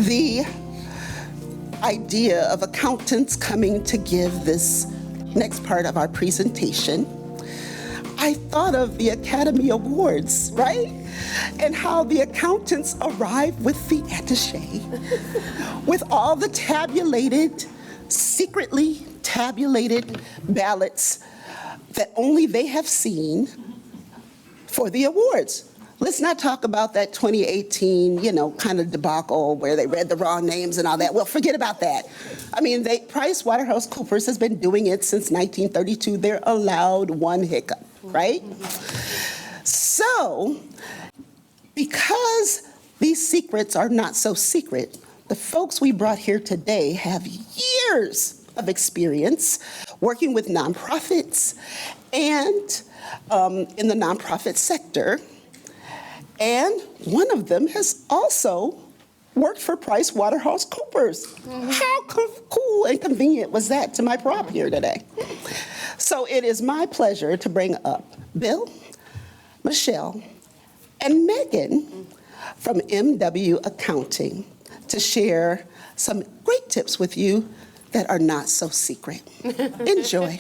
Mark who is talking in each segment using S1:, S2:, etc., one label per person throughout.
S1: the idea of accountants coming to give this next part of our presentation, I thought of the Academy Awards, right? And how the accountants arrive with the attaché, with all the secretly tabulated ballots that only they have seen for the awards. Let's not talk about that 2018, kind of debacle where they read the wrong names and all that. Well, forget about that. I mean, PricewaterhouseCoopers has been doing it since 1932. They're allowed one hiccup, right? So, because these secrets are not so secret, the folks we brought here today have years of experience working with nonprofits and in the nonprofit sector. And one of them has also worked for PricewaterhouseCoopers. How cool and convenient was that to my prop here today? So it is my pleasure to bring up Bill, Michele, and Maegan from MW Accounting to share some great tips with you that are not so secret. Enjoy.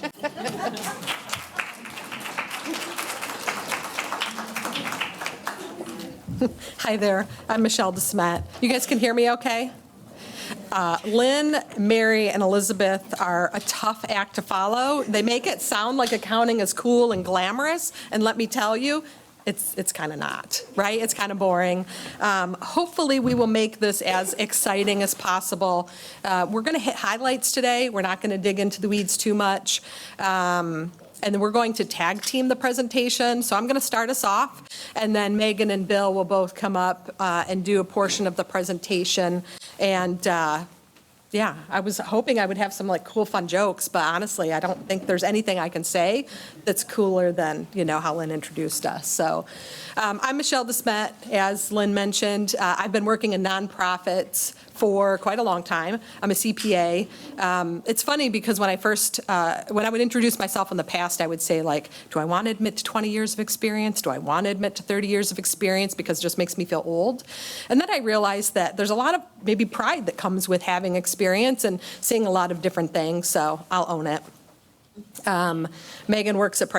S2: Hi there, I'm Michele DeSmet. You guys can hear me okay? Lynn, Mary, and Elizabeth are a tough act to follow. They make it sound like accounting is cool and glamorous, and let me tell you, it's kind of not, right? It's kind of boring. Hopefully we will make this as exciting as possible. We're going to hit highlights today. We're not going to dig into the weeds too much. And we're going to tag team the presentation. So I'm going to start us off, and then Maegan and Bill will both come up and do a portion of the presentation. And yeah, I was hoping I would have some cool, fun jokes, but honestly, I don't think there's anything I can say that's cooler than, how Lynn introduced us. So I'm Michele DeSmet, as Lynn mentioned. I've been working in nonprofits for quite a long time. I'm a CPA. It's funny because when I would introduce myself in the past, I would say do I want to admit to 20 years of experience? Do I want to admit to 30 years of experience because it just makes me feel old? And then I realized that there's a lot of maybe pride that comes with having experience and seeing a lot of different things, so I'll own it. Maegan had worked at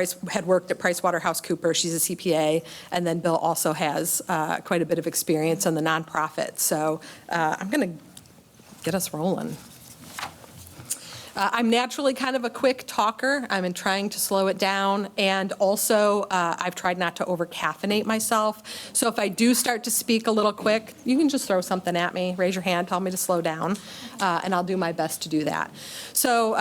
S2: PricewaterhouseCoopers. She's a CPA, and then Bill also has quite a bit of experience in the nonprofit. So I'm going to get us rolling. I'm naturally kind of a quick talker. I'm trying to slow it down, and also I've tried not to over-caffeinate myself. So if I do start to speak a little quick, you can just throw something at me, raise your hand, tell me to slow down, and I'll do my best to do that. So,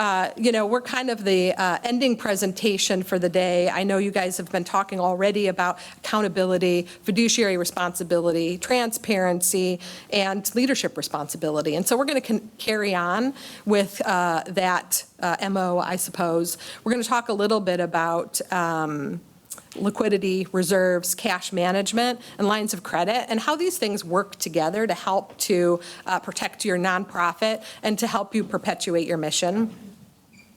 S2: we're kind of the ending presentation for the day. I know you guys have been talking already about accountability, fiduciary responsibility, transparency, and leadership responsibility. And so we're going to carry on with that MO, I suppose. We're going to talk a little bit about liquidity, reserves, cash management, and lines of credit, and how these things work together to help to protect your nonprofit and to help you perpetuate your mission.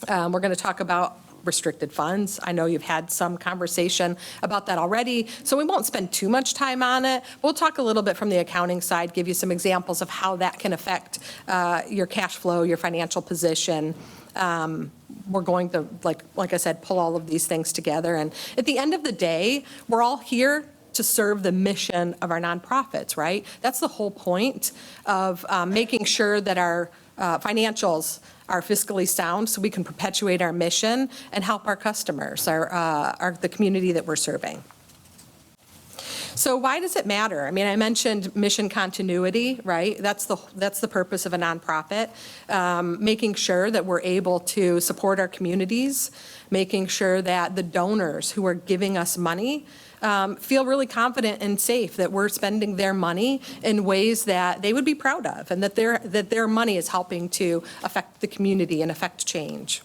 S2: We're going to talk about restricted funds. I know you've had some conversation about that already, so we won't spend too much time on it. We'll talk a little bit from the accounting side, give you some examples of how that can affect your cash flow, your financial position. We're going to, like I said, pull all of these things together. And at the end of the day, we're all here to serve the mission of our nonprofits, right? That's the whole point of making sure that our financials are fiscally sound so we can perpetuate our mission and help our customers, the community that we're serving. So why does it matter? I mean, I mentioned mission continuity, right? That's the purpose of a nonprofit, making sure that we're able to support our communities, making sure that the donors who are giving us money feel really confident and safe that we're spending their money in ways that they would be proud of, and that their money is helping to affect the community and affect change.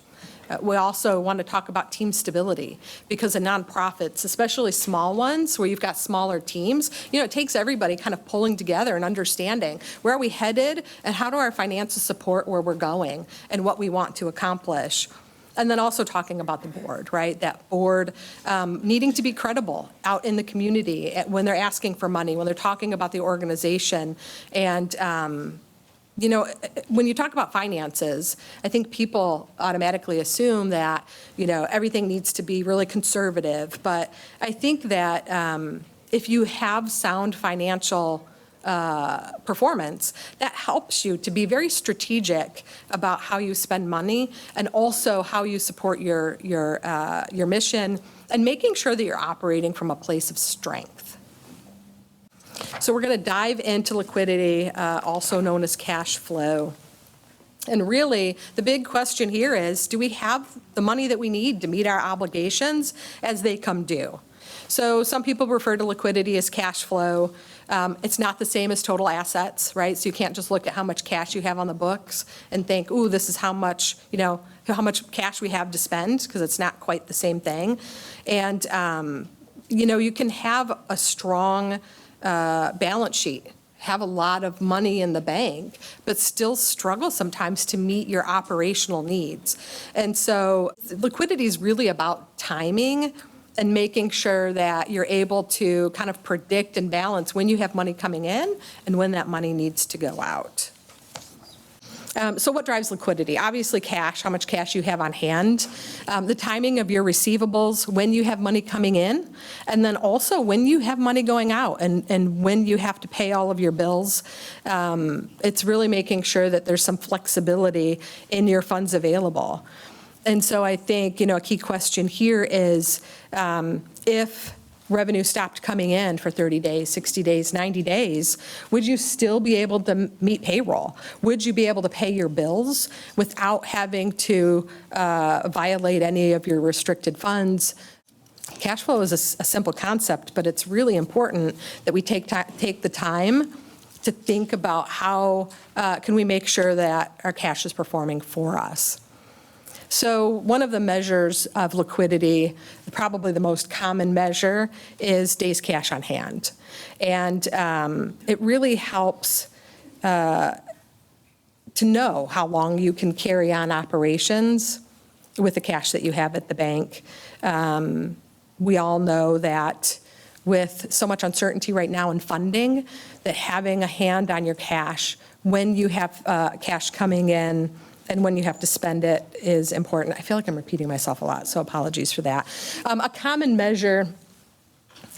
S2: We also want to talk about team stability, because in nonprofits, especially small ones where you've got smaller teams, it takes everybody kind of pulling together and understanding where are we headed and how do our finances support where we're going and what we want to accomplish. And then also talking about the board, right? That board needing to be credible out in the community when they're asking for money, when they're talking about the organization, and when you talk about finances, I think people automatically assume that, everything needs to be really conservative. But I think that if you have sound financial performance, that helps you to be very strategic about how you spend money and also how you support your mission and making sure that you're operating from a place of strength. So we're going to dive into liquidity, also known as cash flow. And really, the big question here is, do we have the money that we need to meet our obligations as they come due? So some people refer to liquidity as cash flow. It's not the same as total assets, right? So you can't just look at how much cash you have on the books and think, ooh, this is how much cash we have to spend, because it's not quite the same thing. And, you can have a strong balance sheet, have a lot of money in the bank, but still struggle sometimes to meet your operational needs. And so liquidity is really about timing and making sure that you're able to kind of predict and balance when you have money coming in and when that money needs to go out. So what drives liquidity? Obviously cash, how much cash you have on hand, the timing of your receivables, when you have money coming in, and then also when you have money going out and when you have to pay all of your bills. It's really making sure that there's some flexibility in your funds available. And so I think, a key question here is if revenue stopped coming in for 30 days, 60 days, 90 days, would you still be able to meet payroll? Would you be able to pay your bills without having to violate any of your restricted funds? Cash flow is a simple concept, but it's really important that we take the time to think about how can we make sure that our cash is performing for us. So one of the measures of liquidity, probably the most common measure, is days cash on hand. And it really helps to know how long you can carry on operations with the cash that you have at the bank. We all know that with so much uncertainty right now in funding, that having a hand on your cash when you have cash coming in and when you have to spend it is important. I feel like I'm repeating myself a lot, so apologies for that. A common measure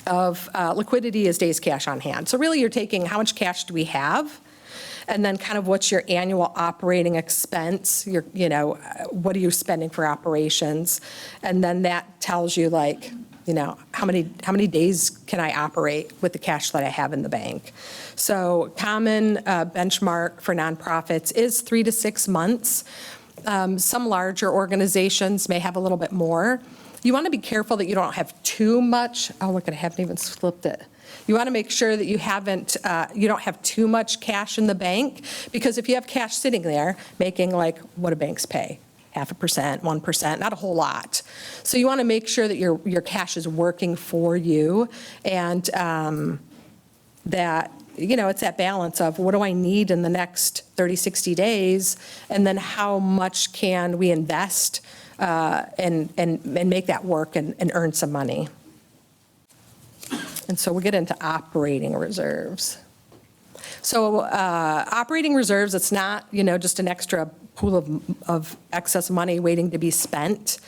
S2: of liquidity is days cash on hand. So really you're taking how much cash do we have, and then kind of what's your annual operating expense, what are you spending for operations, and then that tells you how many days can I operate with the cash that I have in the bank. So common benchmark for nonprofits is 3 to 6 months. Some larger organizations may have a little bit more. You want to be careful that you don't have too much. Oh, look, I haven't even flipped it. You want to make sure that you don't have too much cash in the bank, because if you have cash sitting there making what do banks pay? 0.5%, 1%, not a whole lot. So you want to make sure that your cash is working for you, and that, it's that balance of what do I need in the next 30, 60 days, and then how much can we invest and make that work and earn some money. And so we'll get into operating reserves. So operating reserves, it's not, just an extra pool of excess money waiting to be spent.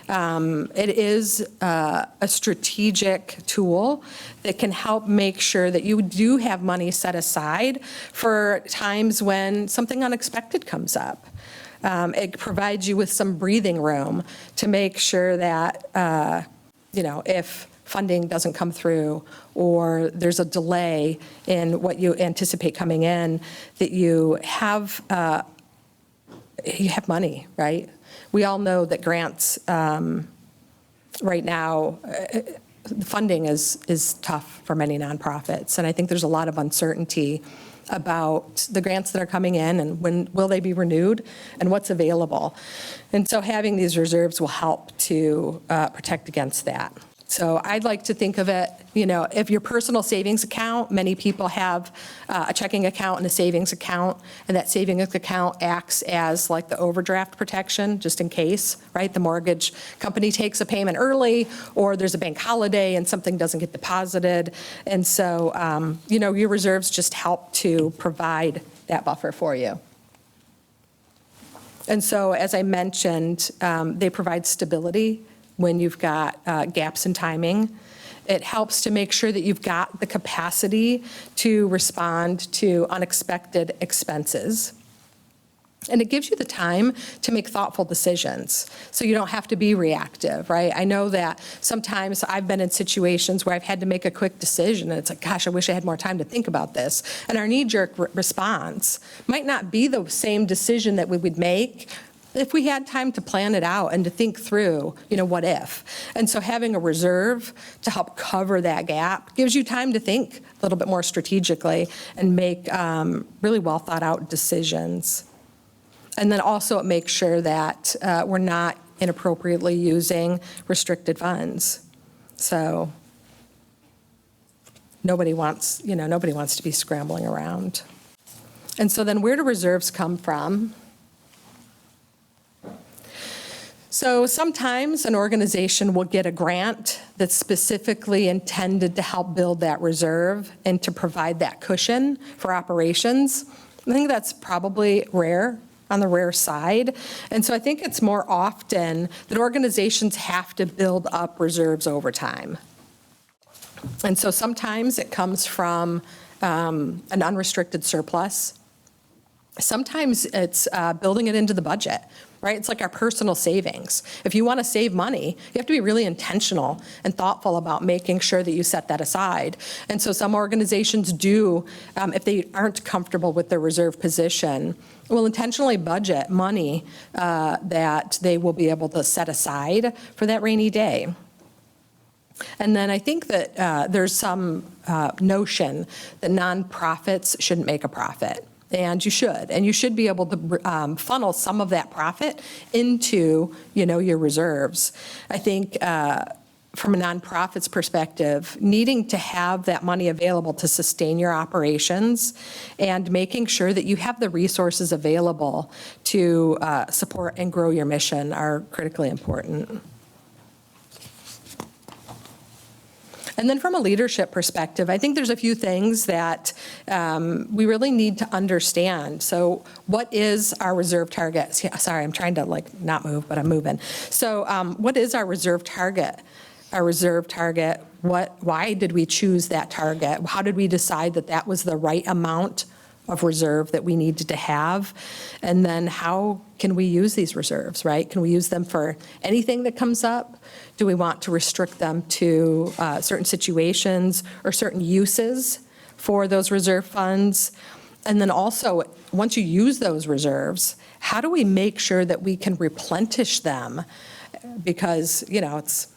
S2: It is a strategic tool that can help make sure that you do have money set aside for times when something unexpected comes up. It provides you with some breathing room to make sure that, if funding doesn't come through or there's a delay in what you anticipate coming in, that you have money, right? We all know that grants right now, the funding is tough for many nonprofits, and I think there's a lot of uncertainty about the grants that are coming in and when will they be renewed and what's available. And so having these reserves will help to protect against that. So I'd like to think of it, if your personal savings account, many people have a checking account and a savings account, and that savings account acts as like the overdraft protection, just in case, right? The mortgage company takes a payment early, or there's a bank holiday and something doesn't get deposited. And so, your reserves just help to provide that buffer for you. And so, as I mentioned, they provide stability when you've got gaps in timing. It helps to make sure that you've got the capacity to respond to unexpected expenses. And it gives you the time to make thoughtful decisions, so you don't have to be reactive, right? I know that sometimes I've been in situations where I've had to make a quick decision, and it's like, gosh, I wish I had more time to think about this. And our knee-jerk response might not be the same decision that we would make if we had time to plan it out and to think through, what if? And so having a reserve to help cover that gap gives you time to think a little bit more strategically and make really well thought out decisions. And then also it makes sure that we're not inappropriately using restricted funds. So nobody wants to be scrambling around. And so then where do reserves come from? So sometimes an organization will get a grant that's specifically intended to help build that reserve and to provide that cushion for operations. I think that's probably rare, on the rare side. And so I think it's more often that organizations have to build up reserves over time. And so sometimes it comes from an unrestricted surplus. Sometimes it's building it into the budget, right? It's like our personal savings. If you want to save money, you have to be really intentional and thoughtful about making sure that you set that aside. And so some organizations do, if they aren't comfortable with their reserve position, will intentionally budget money that they will be able to set aside for that rainy day. And then I think that there's some notion that nonprofits shouldn't make a profit. And you should be able to funnel some of that profit into, your reserves. I think from a nonprofit's perspective, needing to have that money available to sustain your operations and making sure that you have the resources available to support and grow your mission are critically important. And then from a leadership perspective, I think there's a few things that we really need to understand. So what is our reserve target? Sorry, I'm trying to not move, but I'm moving. So what is our reserve target? Our reserve target, why did we choose that target? How did we decide that that was the right amount of reserve that we needed to have? And then how can we use these reserves, right? Can we use them for anything that comes up? Do we want to restrict them to certain situations or certain uses for those reserve funds? And then also, once you use those reserves, how do we make sure that we can replenish them? Because, it's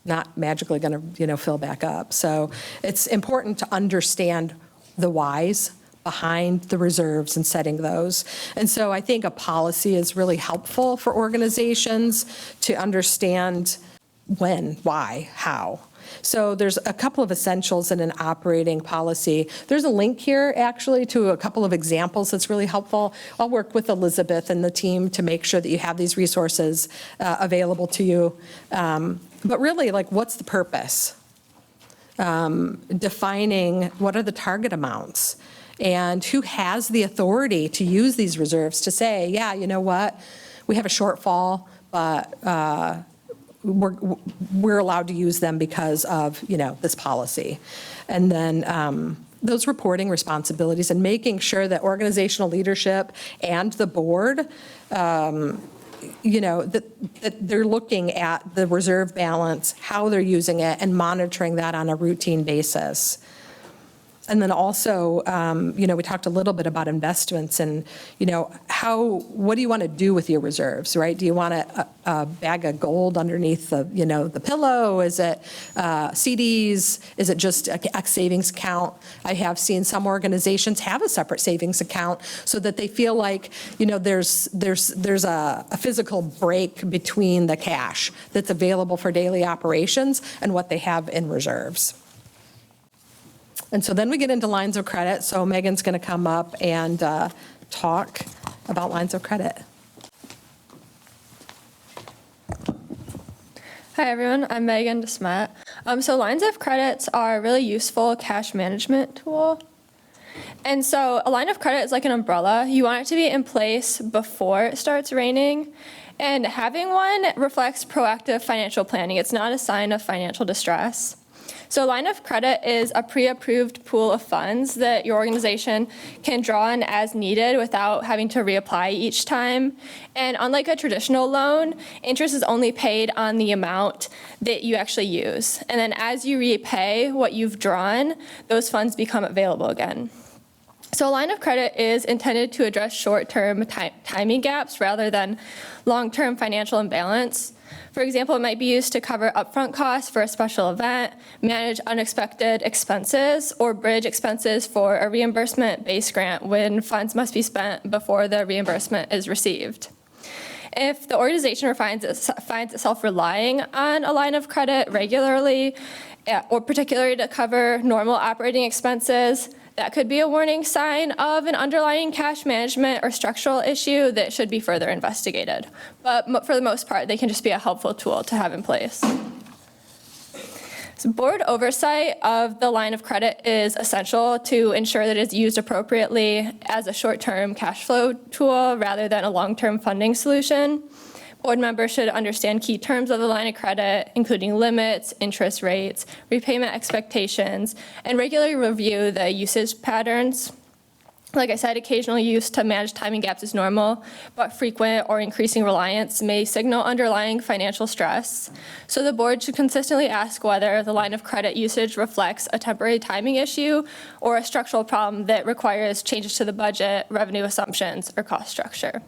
S2: not magically going to, fill back up. So it's important to understand the whys behind the reserves and setting those. And so I think a policy is really helpful for organizations to understand when, why, how. So there's a couple of essentials in an operating policy. There's a link here actually to a couple of examples that's really helpful. I'll work with Elizabeth and the team to make sure that you have these resources available to you. But really, what's the purpose? Defining what are the target amounts? And who has the authority to use these reserves to say, yeah, you know what, we have a shortfall, but we're allowed to use them because of, this policy. And then those reporting responsibilities and making sure that organizational leadership and the board, that they're looking at the reserve balance, how they're using it, and monitoring that on a routine basis. And then also, we talked a little bit about investments and, what do you want to do with your reserves, right? Do you want a bag of gold underneath the pillow? Is it CDs? Is it just a savings account? I have seen some organizations have a separate savings account so that they feel like, there's a physical break between the cash that's available for daily operations and what they have in reserves. And so then we get into lines of credit. So Maegan's going to come up and talk about lines of credit.
S3: Hi everyone, I'm Maegan DeSmet. So lines of credits are a really useful cash management tool. And so a line of credit is like an umbrella. You want it to be in place before it starts raining. And having one reflects proactive financial planning. It's not a sign of financial distress. So a line of credit is a pre-approved pool of funds that your organization can draw on as needed without having to reapply each time. And unlike a traditional loan, interest is only paid on the amount that you actually use. And then as you repay what you've drawn, those funds become available again. So a line of credit is intended to address short-term timing gaps rather than long-term financial imbalance. For example, it might be used to cover upfront costs for a special event, manage unexpected expenses, or bridge expenses for a reimbursement-based grant when funds must be spent before the reimbursement is received. If the organization finds itself relying on a line of credit regularly, or particularly to cover normal operating expenses, that could be a warning sign of an underlying cash management or structural issue that should be further investigated. But for the most part, they can just be a helpful tool to have in place. So board oversight of the line of credit is essential to ensure that it's used appropriately as a short-term cash flow tool rather than a long-term funding solution. Board members should understand key terms of the line of credit, including limits, interest rates, repayment expectations, and regularly review the usage patterns. Like I said, occasional use to manage timing gaps is normal, but frequent or increasing reliance may signal underlying financial stress. So the board should consistently ask whether the line of credit usage reflects a temporary timing issue or a structural problem that requires changes to the budget, revenue assumptions, or cost structure.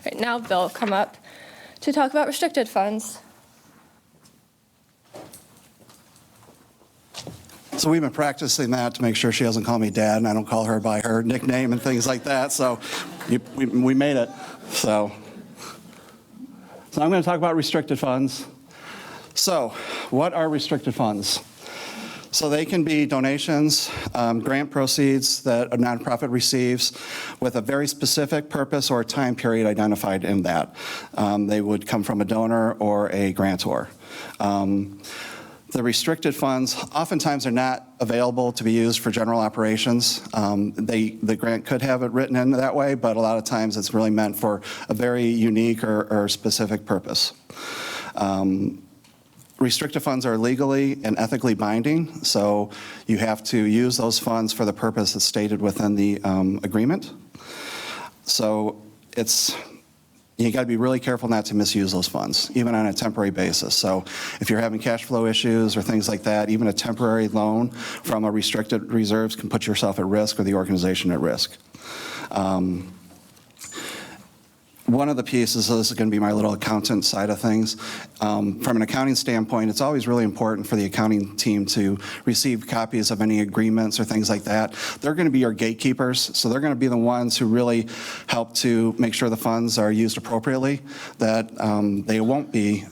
S3: Right, now Bill will come up to talk about restricted funds.
S4: So we've been practicing that to make sure she doesn't call me Dad and I don't call her by her nickname and things like that. So we made it. So I'm going to talk about restricted funds. So what are restricted funds? So they can be donations, grant proceeds that a nonprofit receives with a very specific purpose or time period identified in that. They would come from a donor or a grantor. The restricted funds oftentimes are not available to be used for general operations. The grant could have it written in that way, but a lot of times it's really meant for a very unique or specific purpose. Restricted funds are legally and ethically binding, so you have to use those funds for the purpose that's stated within the agreement. So you got to be really careful not to misuse those funds, even on a temporary basis. So if you're having cash flow issues or things like that, even a temporary loan from a restricted reserves can put yourself at risk or the organization at risk. One of the pieces, so this is going to be my little accountant side of things. From an accounting standpoint, it's always really important for the accounting team to receive copies of any agreements or things like that. They're going to be your gatekeepers, so they're going to be the ones who really help to make sure the funds are used appropriately, that they won't be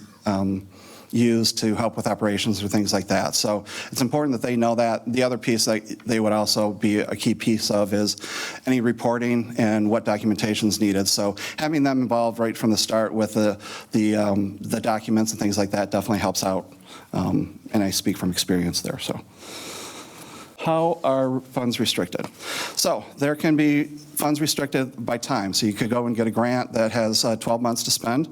S4: used to help with operations or things like that. So it's important that they know that. The other piece that they would also be a key piece of is any reporting and what documentation is needed. So having them involved right from the start with the documents and things like that definitely helps out. And I speak from experience there. So how are funds restricted? So there can be funds restricted by time. So you could go and get a grant that has 12 months to spend.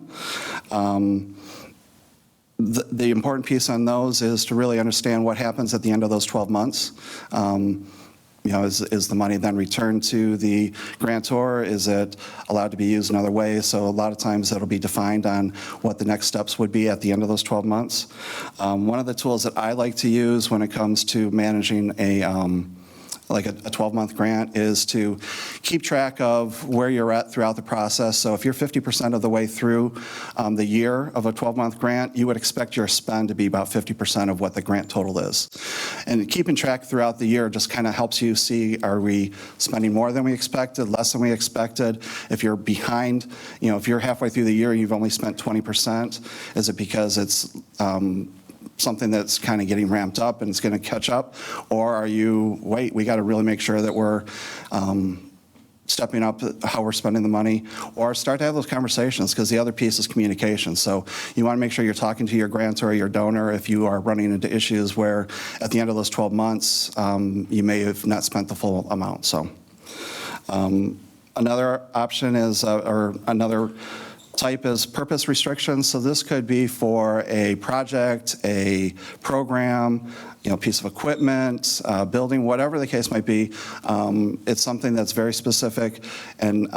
S4: The important piece on those is to really understand what happens at the end of those 12 months. Is the money then returned to the grantor? Is it allowed to be used in other ways? So a lot of times it'll be defined on what the next steps would be at the end of those 12 months. One of the tools that I like to use when it comes to managing a 12-month grant is to keep track of where you're at throughout the process. So if you're 50% of the way through the year of a 12-month grant, you would expect your spend to be about 50% of what the grant total is. And keeping track throughout the year just kind of helps you see, are we spending more than we expected, less than we expected? If you're behind, if you're halfway through the year and you've only spent 20%, is it because it's something that's kind of getting ramped up and it's going to catch up? Or are you, we got to really make sure that we're stepping up how we're spending the money, or start to have those conversations, because the other piece is communication. So you want to make sure you're talking to your grantor or your donor if you are running into issues where at the end of those 12 months, you may have not spent the full amount. So another option is, or another type is purpose restrictions. So this could be for a project, a program, piece of equipment, building, whatever the case might be. It's something that's very specific, and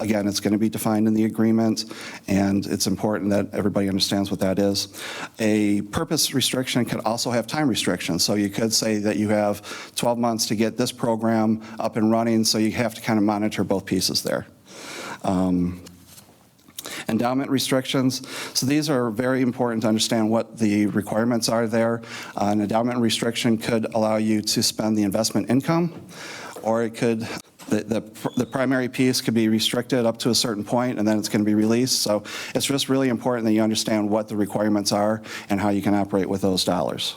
S4: again, it's going to be defined in the agreement, and it's important that everybody understands what that is. A purpose restriction could also have time restrictions. So you could say that you have 12 months to get this program up and running, so you have to kind of monitor both pieces there. Endowment restrictions. So these are very important to understand what the requirements are there. An endowment restriction could allow you to spend the investment income, or it could, the primary piece could be restricted up to a certain point, and then it's going to be released. So it's just really important that you understand what the requirements are and how you can operate with those dollars.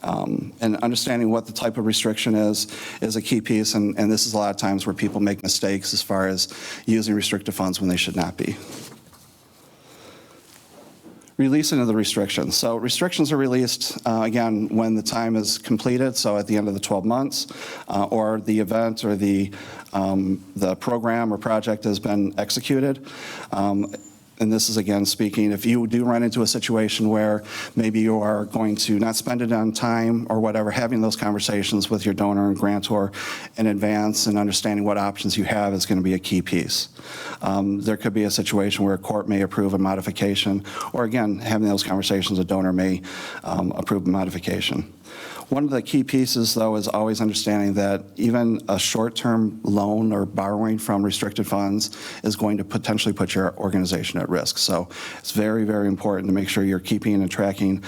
S4: And understanding what the type of restriction is a key piece, and this is a lot of times where people make mistakes as far as using restricted funds when they should not be. Releasing of the restrictions. So restrictions are released, again, when the time is completed, so at the end of the 12 months, or the event or the program or project has been executed. And this is, again, speaking, if you do run into a situation where maybe you are going to not spend it on time or whatever, having those conversations with your donor and grantor in advance and understanding what options you have is going to be a key piece. There could be a situation where a court may approve a modification, or again, having those conversations, a donor may approve a modification. One of the key pieces, though, is always understanding that even a short-term loan or borrowing from restricted funds is going to potentially put your organization at risk. So it's very, very important to make sure you're keeping and tracking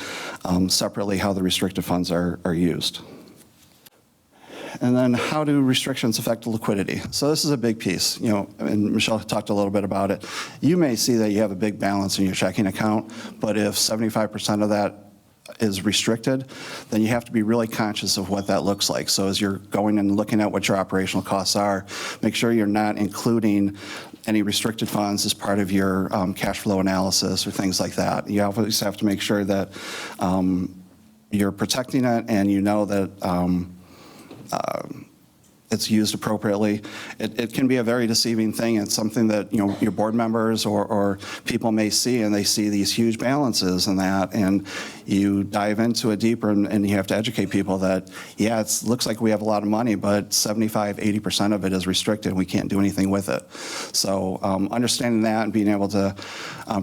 S4: separately how the restricted funds are used. And then how do restrictions affect liquidity? So this is a big piece, and Michele talked a little bit about it. You may see that you have a big balance in your checking account, but if 75% of that is restricted, then you have to be really conscious of what that looks like. So as you're going and looking at what your operational costs are, make sure you're not including any restricted funds as part of your cash flow analysis or things like that. You always have to make sure that you're protecting it, and you know that it's used appropriately. It can be a very deceiving thing. It's something that your board members or people may see, and they see these huge balances in that, and you dive into it deeper, and you have to educate people that, yeah, it looks like we have a lot of money, but 75–80% of it is restricted. We can't do anything with it. So understanding that and being able to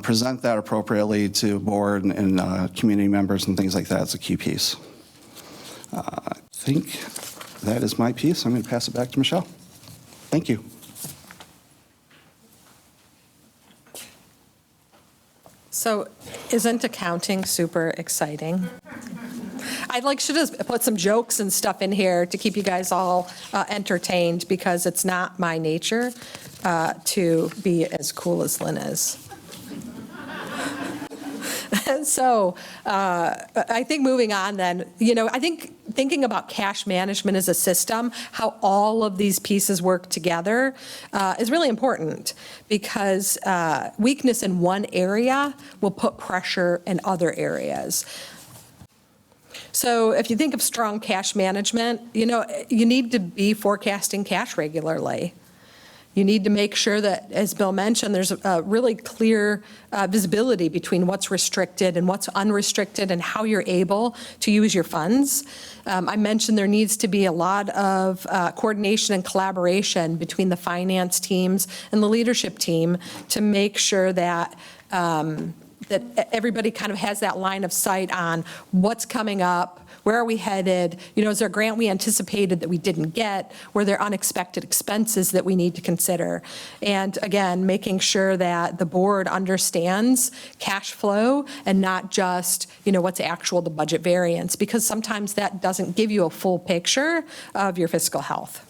S4: present that appropriately to board and community members and things like that is a key piece. I think that is my piece. I'm going to pass it back to Michele. Thank you.
S2: So isn't accounting super exciting? I should have put some jokes and stuff in here to keep you guys all entertained, because it's not my nature to be as cool as Lynn is. So I think moving on then, I think thinking about cash management as a system, how all of these pieces work together is really important, because weakness in one area will put pressure in other areas. So if you think of strong cash management, you need to be forecasting cash regularly. You need to make sure that, as Bill mentioned, there's a really clear visibility between what's restricted and what's unrestricted and how you're able to use your funds. I mentioned there needs to be a lot of coordination and collaboration between the finance teams and the leadership team to make sure that that everybody kind of has that line of sight on what's coming up. Where are we headed? Is there a grant we anticipated that we didn't get? Were there unexpected expenses that we need to consider? And again, making sure that the board understands cash flow and not just, what's actual the budget variance, because sometimes that doesn't give you a full picture of your fiscal health.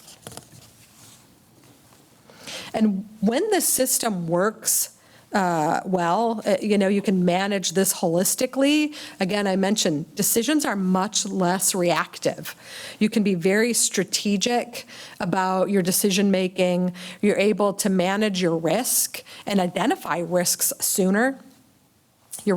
S2: And when the system works well. You can manage this holistically. Again, I mentioned decisions are much less reactive. You can be very strategic about your decision-making. You're able to manage your risk and identify risks sooner. You're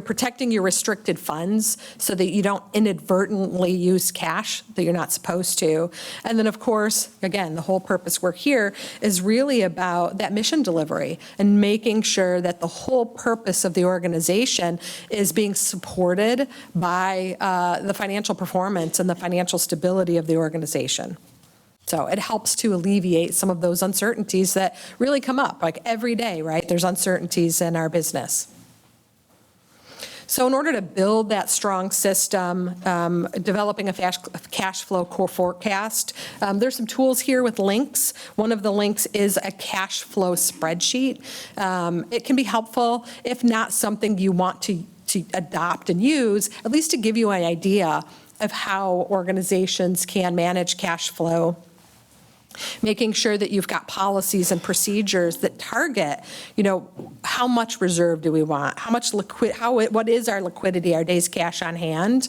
S2: protecting your restricted funds so that you don't inadvertently use cash that you're not supposed to. And then, of course, again, the whole purpose we're here is really about that mission delivery and making sure that the whole purpose of the organization is being supported by the financial performance and the financial stability of the organization. So it helps to alleviate some of those uncertainties that really come up, like every day, right? There's uncertainties in our business. So in order to build that strong system, developing a cash flow core forecast, there's some tools here with links. One of the links is a cash flow spreadsheet. It can be helpful, if not something you want to adopt and use, at least to give you an idea of how organizations can manage cash flow. Making sure that you've got policies and procedures that target, how much reserve do we want? How much what is our liquidity, our days cash on hand?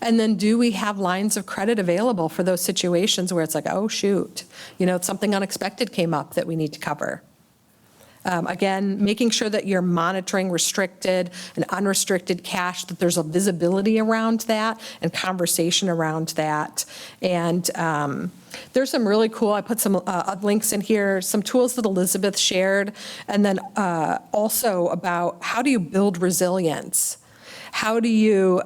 S2: And then do we have lines of credit available for those situations where it's like, oh, shoot, something unexpected came up that we need to cover? Again, making sure that you're monitoring restricted and unrestricted cash, that there's a visibility around that and conversation around that. And there's some really cool, I put some links in here, some tools that Elizabeth shared, and then also about how do you build resilience? How do you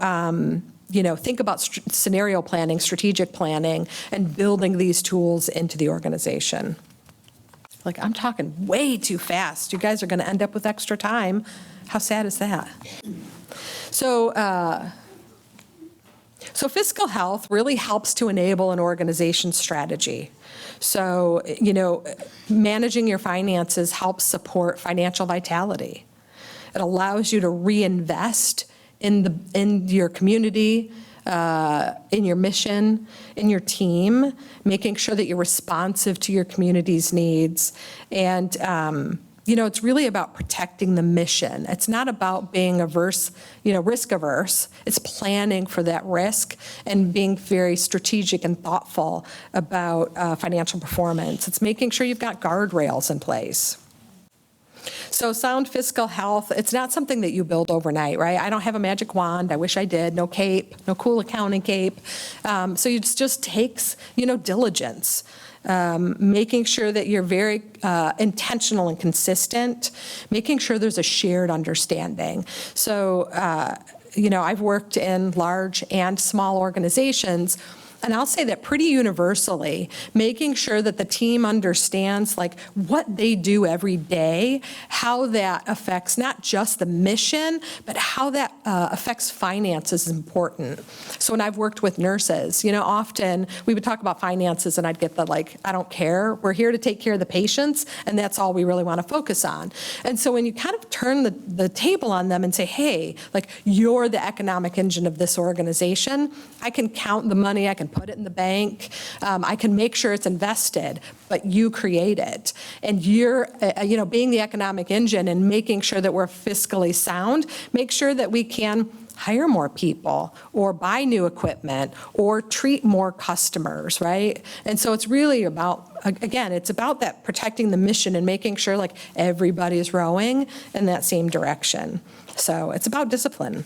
S2: think about scenario planning, strategic planning, and building these tools into the organization? Like, I'm talking way too fast. You guys are going to end up with extra time. How sad is that? So fiscal health really helps to enable an organization's strategy. So, managing your finances helps support financial vitality. It allows you to reinvest in your community, in your mission, in your team, making sure that you're responsive to your community's needs. And, it's really about protecting the mission. It's not about being risk averse. It's planning for that risk and being very strategic and thoughtful about financial performance. It's making sure you've got guardrails in place. So sound fiscal health, it's not something that you build overnight, right? I don't have a magic wand. I wish I did. No cape, no cool accounting cape. So it just takes, diligence, making sure that you're very intentional and consistent, making sure there's a shared understanding. So, I've worked in large and small organizations. And I'll say that pretty universally, making sure that the team understands what they do every day, how that affects not just the mission, but how that affects finances is important. So when I've worked with nurses, often we would talk about finances and I'd get I don't care. We're here to take care of the patients, and that's all we really want to focus on. And so when you kind of turn the table on them and say, hey, you're the economic engine of this organization, I can count the money, I can put it in the bank, I can make sure it's invested, but you create it. And you're, being the economic engine and making sure that we're fiscally sound, make sure that we can hire more people or buy new equipment or treat more customers, right? And so it's really about, again, it's about that protecting the mission and making sure everybody's rowing in that same direction. So it's about discipline.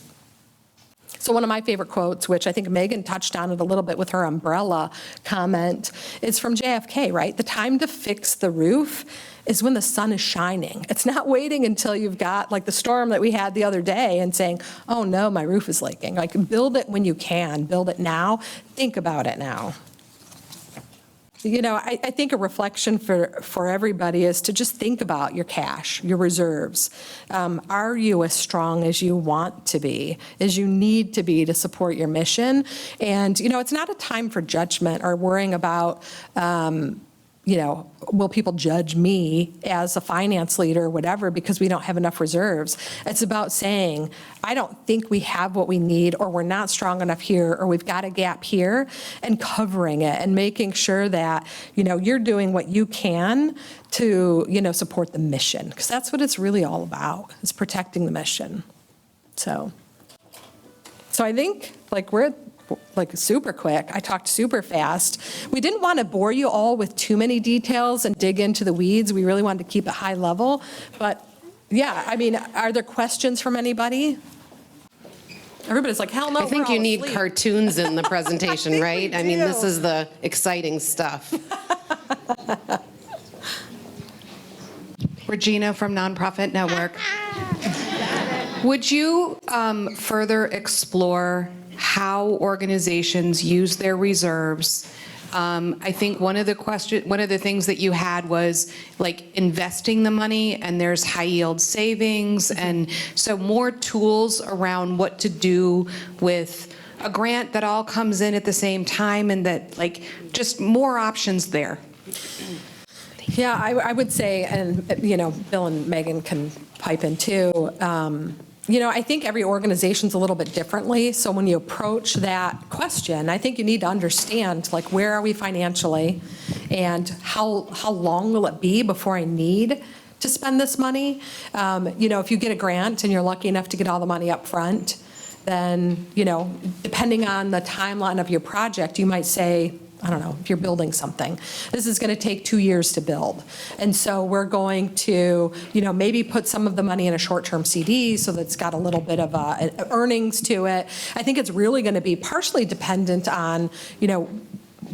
S2: So one of my favorite quotes, which I think Maegan touched on it a little bit with her umbrella comment, is from JFK, right? The time to fix the roof is when the sun is shining. It's not waiting until you've got the storm that we had the other day and saying, oh no, my roof is leaking. Build it when you can, build it now, think about it now. I think a reflection for everybody is to just think about your cash, your reserves. Are you as strong as you want to be, as you need to be to support your mission? And, it's not a time for judgment or worrying about, will people judge me as a finance leader or whatever because we don't have enough reserves? It's about saying, I don't think we have what we need, or we're not strong enough here, or we've got a gap here, and covering it and making sure that, you're doing what you can to, support the mission, because that's what it's really all about, is protecting the mission. So I think we're super quick. I talked super fast. We didn't want to bore you all with too many details and dig into the weeds. We really wanted to keep it high level. But yeah, are there questions from anybody? Everybody's like, hell no.
S5: I think you need cartoons in the presentation, right? I mean, this is the exciting stuff.
S6: Regina from Nonprofit Network. Would you further explore how organizations use their reserves? I think one of the things that you had was investing the money, and there's high yield savings, and so more tools around what to do with a grant that all comes in at the same time, and that just more options there.
S2: Yeah, I would say, and Bill and Megan can pipe in too. I think every organization's a little bit differently. So when you approach that question, I think you need to understand, where are we financially, and how long will it be before I need to spend this money? If you get a grant and you're lucky enough to get all the money up front, then, depending on the timeline of your project, you might say, I don't know, if you're building something, this is going to take 2 years to build. And so we're going to, maybe put some of the money in a short-term CD so that it's got a little bit of earnings to it. I think it's really going to be partially dependent on,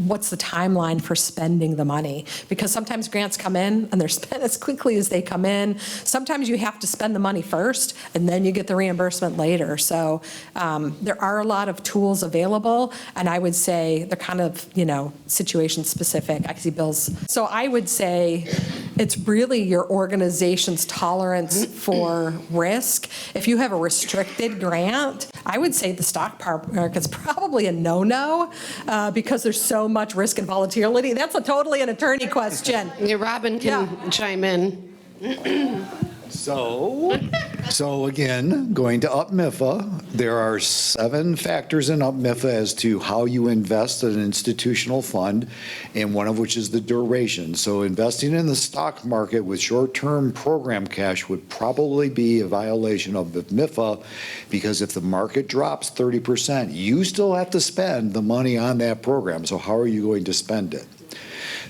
S2: what's the timeline for spending the money? Because sometimes grants come in and they're spent as quickly as they come in. Sometimes you have to spend the money first and then you get the reimbursement later. So there are a lot of tools available, and I would say they're kind of, situation specific. I see Bill's. So I would say it's really your organization's tolerance for risk. If you have a restricted grant, I would say the stock market's probably a no-no because there's so much risk and volatility. That's totally an attorney question.
S5: Yeah, Robin can chime in.
S7: So again, going to UPMIFA, there are 7 factors in UPMIFA as to how you invest in an institutional fund, and one of which is the duration. So investing in the stock market with short-term program cash would probably be a violation of UPMIFA, because if the market drops 30%, you still have to spend the money on that program. So how are you going to spend it?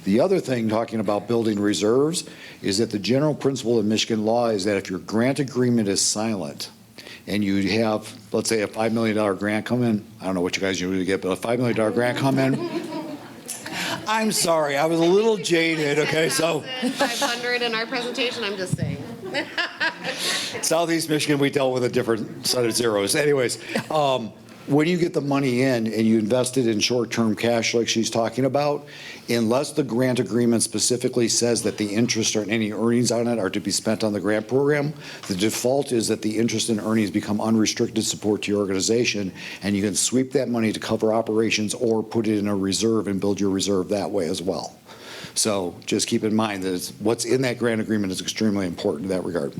S7: The other thing, talking about building reserves, is that the general principle of Michigan law is that if your grant agreement is silent and you have, let's say, a $5 million grant come in, I don't know what you guys usually get, but a $5 million grant come in, I'm sorry, I was a little jaded, okay, so.
S5: 500 in our presentation, I'm just saying.
S7: Southeast Michigan, we dealt with a different set of zeros. Anyways, when you get the money in and you invest it in short-term cash like she's talking about, unless the grant agreement specifically says that the interest or any earnings on it are to be spent on the grant program, the default is that the interest and earnings become unrestricted support to your organization, and you can sweep that money to cover operations or put it in a reserve and build your reserve that way as well. So just keep in mind that what's in that grant agreement is extremely important in that regard.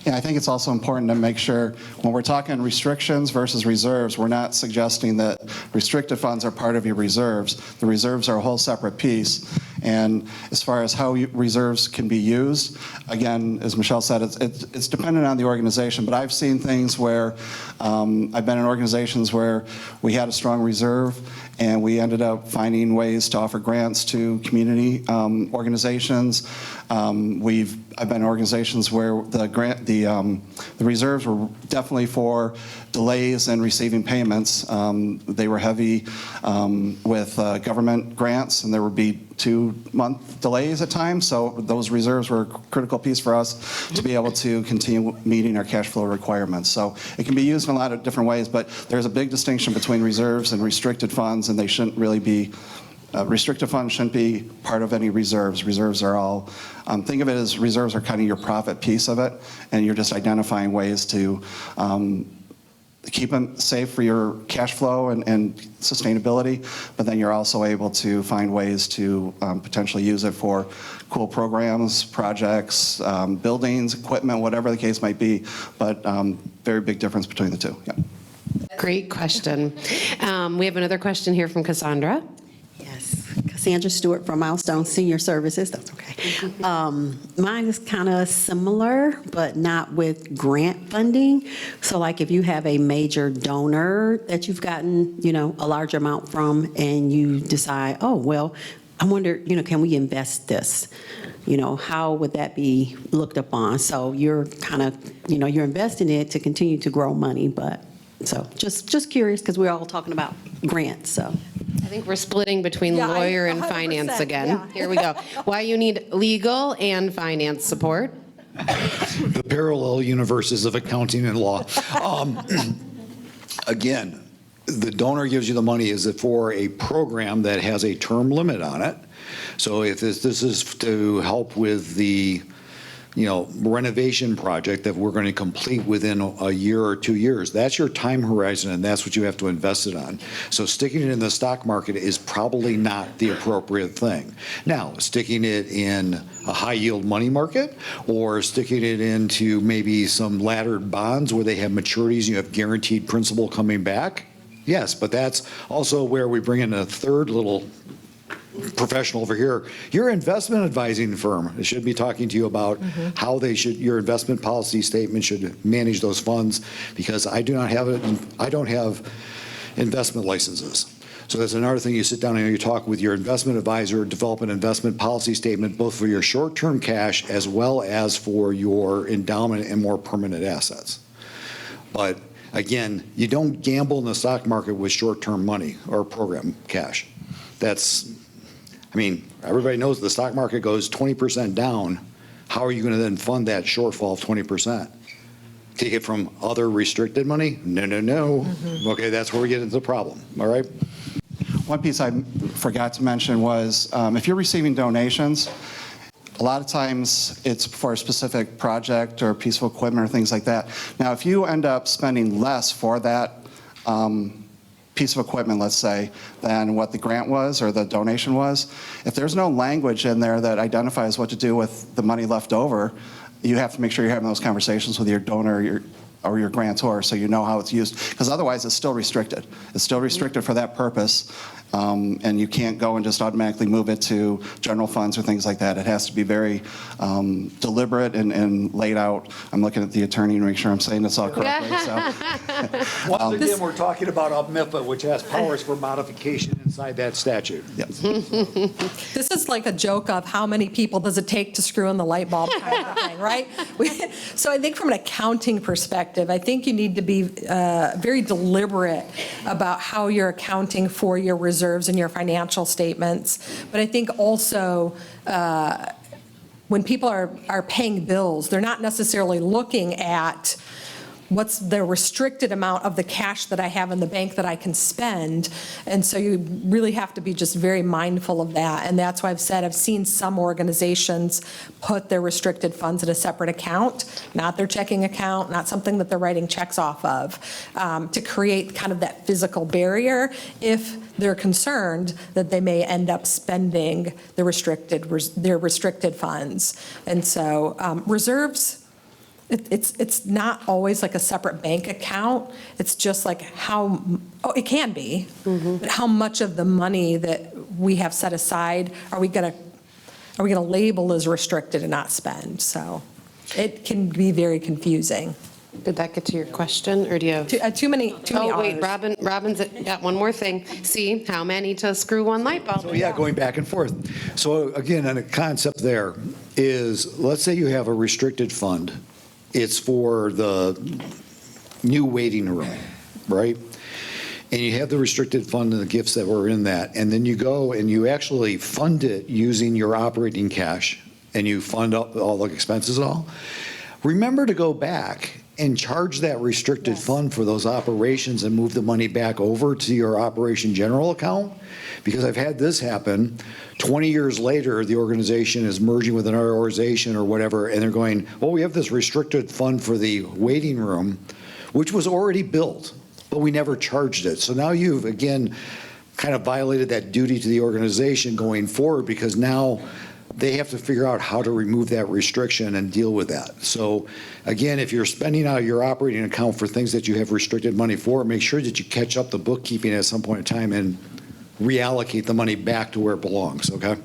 S4: Yeah, I think it's also important to make sure when we're talking restrictions versus reserves, we're not suggesting that restricted funds are part of your reserves. The reserves are a whole separate piece. And as far as how reserves can be used, again, as Michele said, it's dependent on the organization. But I've seen things where I've been in organizations where we had a strong reserve and we ended up finding ways to offer grants to community organizations. I've been in organizations where the reserves were definitely for delays in receiving payments. They were heavy with government grants, and there would be 2-month delays at times. So those reserves were a critical piece for us to be able to continue meeting our cash flow requirements. So it can be used in a lot of different ways, but there's a big distinction between reserves and restricted funds, and they shouldn't really be. Restricted funds shouldn't be part of any reserves. Reserves are all, think of it as reserves are kind of your profit piece of it, and you're just identifying ways to keep them safe for your cash flow and sustainability, but then you're also able to find ways to potentially use it for cool programs, projects, buildings, equipment, whatever the case might be, but very big difference between the two. Yeah.
S5: Great question. We have another question here from Cassandra.
S8: Yes, Cassandra Stewart from Milestone Senior Services, that's okay. Mine is kind of similar, but not with grant funding. So like if you have a major donor that you've gotten, a large amount from, and you decide, oh, well, I wonder, can we invest this? How would that be looked upon? So you're kind of, you're investing it to continue to grow money, but, so just curious, because we're all talking about grants, so.
S5: I think we're splitting between
S2: Yeah,
S5: lawyer and
S2: 100%,
S5: finance again.
S2: yeah.
S5: Here we go. Why you need legal and finance support?
S7: The parallel universes of accounting and law. Again, the donor gives you the money, is it for a program that has a term limit on it? So if this is to help with the renovation project that we're going to complete within a year or 2 years, that's your time horizon, and that's what you have to invest it on. So sticking it in the stock market is probably not the appropriate thing. Now, sticking it in a high-yield money market, or sticking it into maybe some laddered bonds where they have maturities, you have guaranteed principal coming back, yes, but that's also where we bring in a third little professional over here. Your investment advising firm should be talking to you about how your investment policy statement should manage those funds, because I don't have investment licenses. So that's another thing. You sit down and you talk with your investment advisor, develop an investment policy statement, both for your short-term cash as well as for your endowment and more permanent assets. But again, you don't gamble in the stock market with short-term money or program cash. Everybody knows the stock market goes 20% down. How are you going to then fund that shortfall of 20%? Take it from other restricted money? No. Okay, that's where we get into the problem, all right?
S4: One piece I forgot to mention was if you're receiving donations, a lot of times it's for a specific project or piece of equipment or things like that. Now, if you end up spending less for that piece of equipment, let's say, than what the grant was or the donation was, if there's no language in there that identifies what to do with the money left over, you have to make sure you're having those conversations with your donor or your grantor so you know how it's used, because otherwise it's still restricted. It's still restricted for that purpose, and you can't go and just automatically move it to general funds or things like that. It has to be very deliberate and laid out. I'm looking at the attorney to make sure I'm saying this all correctly. So.
S7: Once again, we're talking about OPMIFA, which has powers for modification inside that statute.
S4: Yes.
S2: This is like a joke of how many people does it take to screw in the light bulb kind of thing, right? So I think from an accounting perspective, I think you need to be very deliberate about how you're accounting for your reserves and your financial statements. But I think also when people are paying bills, they're not necessarily looking at what's the restricted amount of the cash that I have in the bank that I can spend. And so you really have to be just very mindful of that. And that's why I've seen some organizations put their restricted funds in a separate account, not their checking account, not something that they're writing checks off of, to create kind of that physical barrier if they're concerned that they may end up spending their restricted funds. And so reserves, it's not always like a separate bank account. It's just like it can be, but how much of the money that we have set aside are we gonna label as restricted and not spend? So it can be very confusing.
S5: Did that get to your question, or do you have?
S2: Too many
S5: Oh, wait,
S2: Rs.
S5: Robin's got one more thing. See, how many to screw one light bulb?
S7: So yeah, going back and forth. So again, and the concept there is, let's say you have a restricted fund. It's for the new waiting room, right? And you have the restricted fund and the gifts that were in that. And then you go and you actually fund it using your operating cash, and you fund up all the expenses and all. Remember to go back and charge that restricted fund for those operations and move the money back over to your operation general account. Because I've had this happen. 20 years later, the organization is merging with another organization or whatever, and they're going, well, we have this restricted fund for the waiting room. which was already built, but we never charged it. So now you've, again, kind of violated that duty to the organization going forward, because now they have to figure out how to remove that restriction and deal with that. So again, if you're spending out of your operating account for things that you have restricted money for, make sure that you catch up the bookkeeping at some point in time and reallocate the money back to where it belongs, okay?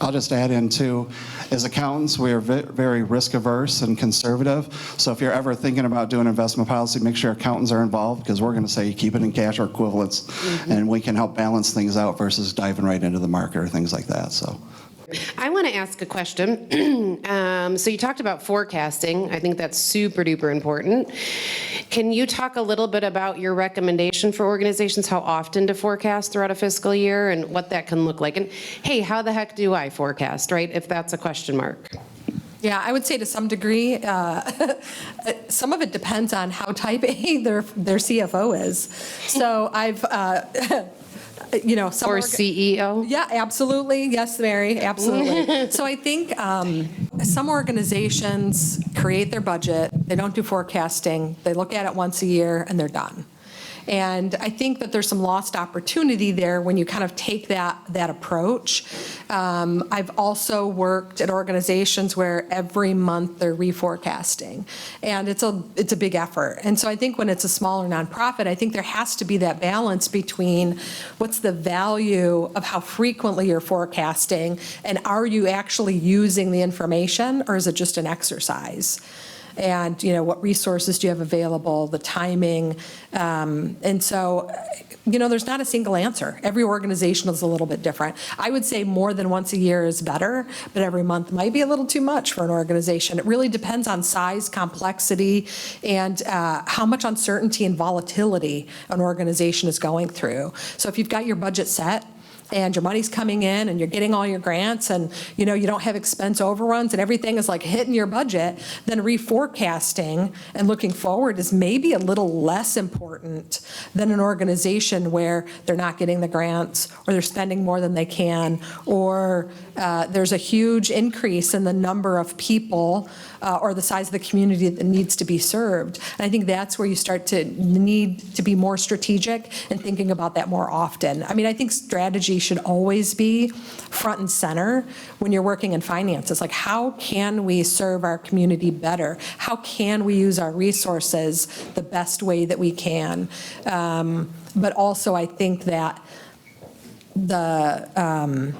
S4: I'll just add in too, as accountants, we are very risk averse and conservative. So if you're ever thinking about doing investment policy, make sure accountants are involved, because we're going to say keep it in cash or equivalents, and we can help balance things out versus diving right into the market or things like that. So.
S5: I want to ask a question. So you talked about forecasting. I think that's super duper important. Can you talk a little bit about your recommendation for organizations, how often to forecast throughout a fiscal year and what that can look like? And hey, how the heck do I forecast, right? If that's a question mark.
S2: Yeah, I would say to some degree, some of it depends on how type A their CFO is. So I've, some
S5: Or CEO?
S2: Yeah, absolutely. Yes, Mary, absolutely. So I think some organizations create their budget, they don't do forecasting, they look at it once a year, and they're done. And I think that there's some lost opportunity there when you kind of take that approach. I've also worked at organizations where every month they're reforecasting, and it's a big effort. And so I think when it's a smaller nonprofit, I think there has to be that balance between what's the value of how frequently you're forecasting, and are you actually using the information, or is it just an exercise? And, what resources do you have available, the timing. And so, there's not a single answer. Every organization is a little bit different. I would say more than once a year is better, but every month might be a little too much for an organization. It really depends on size, complexity, and how much uncertainty and volatility an organization is going through. So if you've got your budget set, and your money's coming in and you're getting all your grants, and you don't have expense overruns and everything is like hitting your budget, then reforecasting and looking forward is maybe a little less important than an organization where they're not getting the grants, or they're spending more than they can, or there's a huge increase in the number of people or the size of the community that needs to be served. And I think that's where you start to need to be more strategic and thinking about that more often. I mean, I think strategy should always be front and center when you're working in finance. It's like, how can we serve our community better? How can we use our resources the best way that we can? But also, I think that the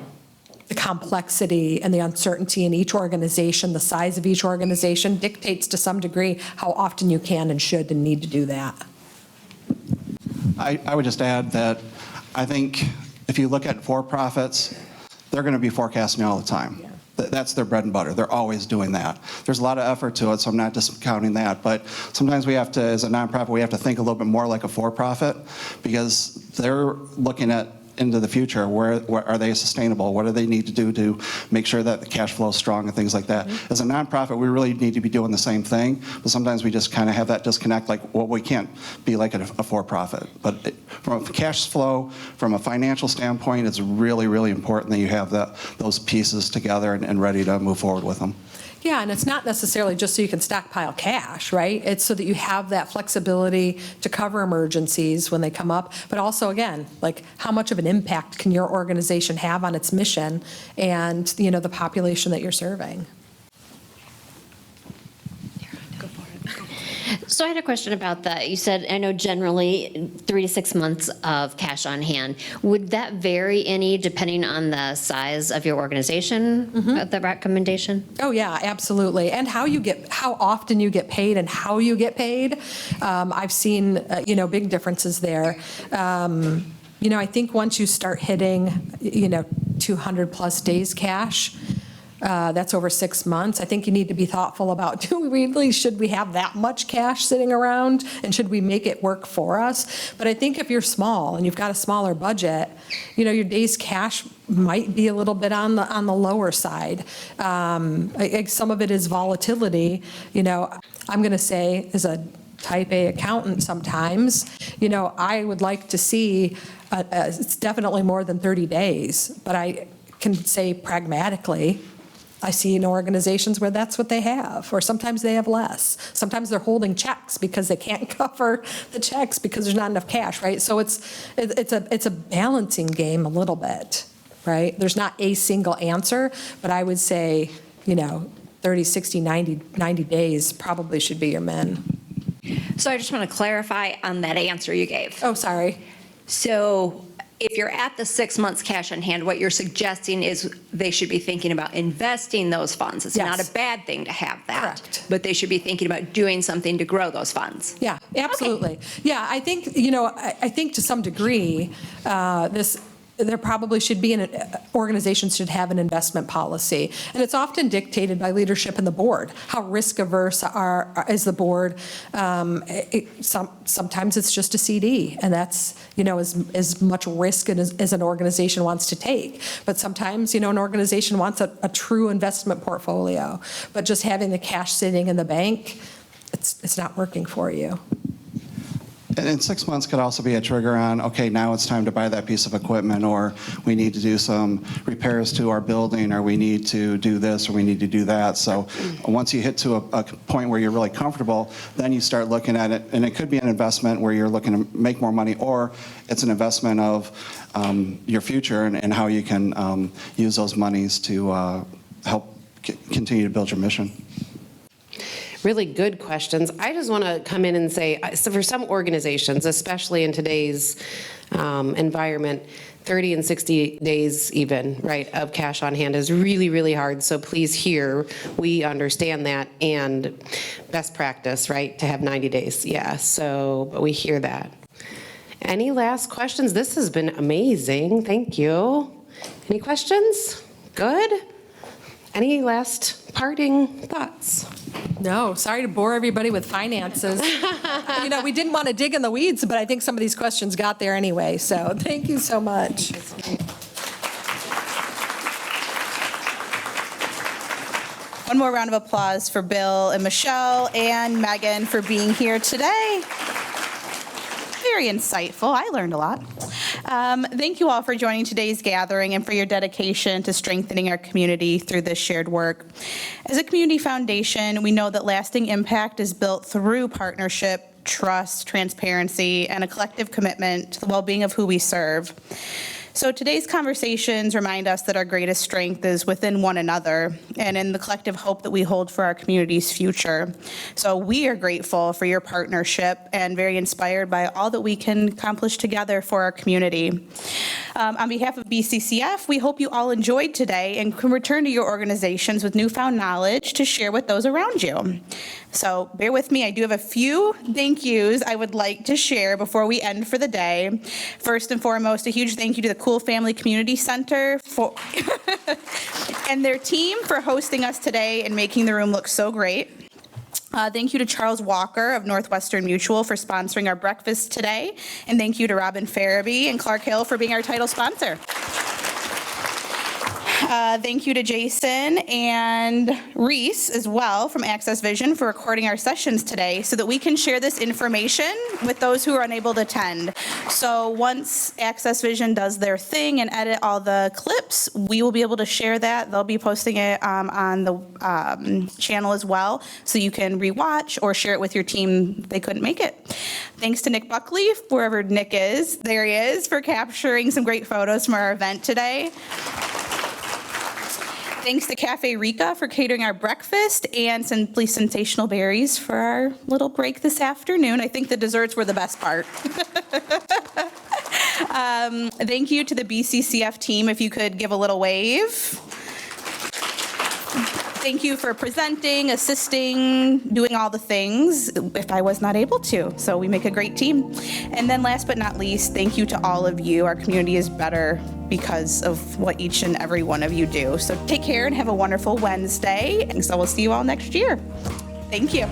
S2: complexity and the uncertainty in each organization, the size of each organization, dictates to some degree how often you can and should and need to do that.
S4: I would just add that I think if you look at for-profits, they're going to be forecasting all the time. That's their bread and butter. They're always doing that. There's a lot of effort to it, so I'm not discounting that. But sometimes we have to, as a nonprofit, we have to think a little bit more like a for-profit, because they're looking at into the future. Where are they sustainable? What do they need to do to make sure that the cash flow is strong and things like that? As a nonprofit, we really need to be doing the same thing, but sometimes we just kind of have that disconnect, like, well, we can't be like a for-profit. But from a cash flow, from a financial standpoint, it's really, really important that you have those pieces together and ready to move forward with them.
S2: Yeah, and it's not necessarily just so you can stockpile cash, right? It's so that you have that flexibility to cover emergencies when they come up, but also, again, like, how much of an impact can your organization have on its mission and, the population that you're serving?
S9: So I had a question about that. You said, I know generally 3 to 6 months of cash on hand. Would that vary any depending on the size of your organization, the recommendation?
S2: Oh, yeah, absolutely. And how often you get paid and how you get paid. I've seen, big differences there. I think once you start hitting, 200 plus days cash, that's over 6 months. I think you need to be thoughtful about, should we have that much cash sitting around, and should we make it work for us? But I think if you're small and you've got a smaller budget, your days cash might be a little bit on the lower side. Some of it is volatility. I'm going to say, as a type A accountant sometimes, I would like to see, it's definitely more than 30 days, but I can say pragmatically, I see in organizations where that's what they have, or sometimes they have less. Sometimes they're holding checks because they can't cover the checks because there's not enough cash, right? So it's a balancing game a little bit, right? There's not a single answer, but I would say, 30, 60, 90 days probably should be your min.
S10: So I just want to clarify on that answer you gave.
S2: Oh, sorry.
S10: So if you're at the 6 months cash on hand, what you're suggesting is they should be thinking about investing those funds. It's not
S2: Yes.
S10: a bad thing to have that.
S2: Correct.
S10: But they should be thinking about doing something to grow those funds.
S2: Yeah, absolutely. Yeah, I think, I think to some degree, there probably should be, organizations should have an investment policy. And it's often dictated by leadership and the board. How risk averse is the board? Sometimes it's just a CD, and that's, as much risk as an organization wants to take. But sometimes, an organization wants a true investment portfolio. But just having the cash sitting in the bank, it's not working for you.
S4: And 6 months could also be a trigger on, okay, now it's time to buy that piece of equipment, or we need to do some repairs to our building, or we need to do this, or we need to do that. So once you hit to a point where you're really comfortable, then you start looking at it, and it could be an investment where you're looking to make more money, or it's an investment of your future and how you can use those monies to help continue to build your mission.
S5: Really good questions. I just want to come in and say, so for some organizations, especially in today's environment, 30 and 60 days even, right, of cash on hand is really, really hard. So please hear, we understand that, and best practice, right, to have 90 days. Yeah, so, but we hear that. Any last questions? This has been amazing. Thank you. Any questions? Good? Any last parting thoughts?
S2: No, sorry to bore everybody with finances. We didn't want to dig in the weeds, but I think some of these questions got there anyway, so thank you so much.
S11: One more round of applause for Bill and Michele and Maegan for being here today. Very insightful. I learned a lot. Thank you all for joining today's gathering and for your dedication to strengthening our community through this shared work. As a community foundation, we know that lasting impact is built through partnership, trust, transparency, and a collective commitment to the well-being of who we serve. So today's conversations remind us that our greatest strength is within one another and in the collective hope that we hold for our community's future. So we are grateful for your partnership and very inspired by all that we can accomplish together for our community. On behalf of BCCF, we hope you all enjoyed today and can return to your organizations with newfound knowledge to share with those around you. So bear with me, I do have a few thank yous I would like to share before we end for the day. First and foremost, a huge thank you to the Cool Family Community Center for and their team for hosting us today and making the room look so great. Thank you to Charles Walker of Northwestern Mutual for sponsoring our breakfast today. And thank you to Robin Farabee and Clark Hill for being our title sponsor. Thank you to Jason and Reese as well from Access Vision for recording our sessions today so that we can share this information with those who are unable to attend. So once Access Vision does their thing and edit all the clips, we will be able to share that. They'll be posting it on the channel as well, so you can rewatch or share it with your team if they couldn't make it. Thanks to Nick Buckley, wherever Nick is, there he is, for capturing some great photos from our event today. Thanks to Cafe Rica for catering our breakfast and Simply Sensational Berries for our little break this afternoon. I think the desserts were the best part. Thank you to the BCCF team, if you could give a little wave. Thank you for presenting, assisting, doing all the things if I was not able to. So we make a great team. And then last but not least, thank you to all of you. Our community is better because of what each and every one of you do. So take care and have a wonderful Wednesday. And so we'll see you all next year. Thank you.